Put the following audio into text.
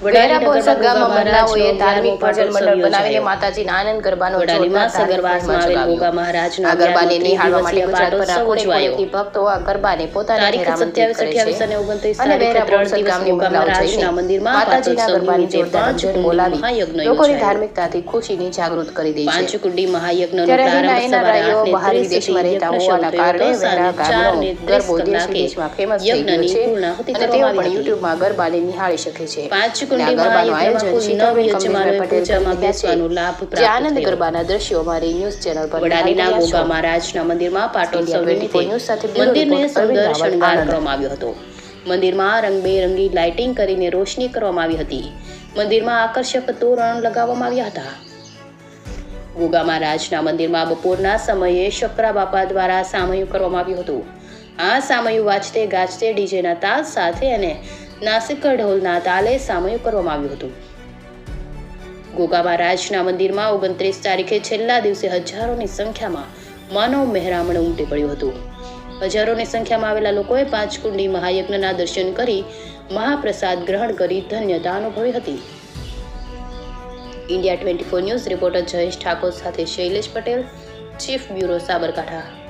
વેરા બોરસદ ગામમાં મહિલાઓએ ધાર્મિક ભજન મંડળ બનાવીને માતાજીના આનંદ ગરબાનો ગોગા મહારાજના ગરબાને નિહાળવા માટે ગુજરાત ભરના કોટી ભક્તો આ ગરબાને પોતાના ઘરે આમંત્રિત કરે છે અને વેરા બોરસદ ગામની મહિલાઓ મંદિરમાં માતાજીના ગરબાની જોરદાર રંજન બોલાવી લોકોની ધાર્મિકતાથી ખુશીની જાગૃત કરી દે છે. પાંચકુંડી મહાયજ્ઞનો ત્યારે અહીંના રાઈઓ બહાર વિદેશમાં રહેતા હોવાના કારણે વેરા ગામનો ગરબો દેશ વિદેશમાં ફેમસ થઈ ગયો છે અને તેઓ પણ યુટ્યુબમાં ગરબાને નિહાળી શકે છે. ગરબાનું આયોજન શીતલબેન કમલેશભાઈ પટેલ બેસવાનું લાભ જે આનંદ ગરબાના દ્રશ્યો અમારી ન્યૂઝ ચેનલ પર વડાલીના ગોગા મહારાજના મંદિરમાં પાટોત્સવ નિમિત્તે મંદિરને સુંદર શણગાર કરવામાં આવ્યો હતો. મંદિરમાં રંગબેરંગી લાઇટિંગ કરીને રોશની કરવામાં આવી હતી. મંદિરમાં આકર્ષક તોરણ લગાવવામાં આવ્યા હતા. ગોગા મહારાજના મંદિરમાં બપોરના સમયે શકરા બાપા દ્વારા સામયું કરવામાં આવ્યું હતું. આ સામયું વાજતે ગાજતે ડીજેના તાલ સાથે અને નાસિક ઢોલના તાલે સામયું કરવામાં આવ્યું હતું. ગોગા મહારાજના મંદિરમાં 29 તારીખે છેલ્લા દિવસે હજારોની સંખ્યામાં માનવ મહેરામણ ઉમટી પડ્યું હતું. હજારોની સંખ્યામાં આવેલા લોકોએ પાંચકુંડી મહાયજ્ઞના દર્શન કરી મહાપ્રસાદ ગ્રહણ કરી ધન્યતા અનુભવી હતી. India 24 news reporter Jayesh Thakor સાથે શૈલેષ પટેલ, ચીફ બ્યુરો સાબરકાંઠા.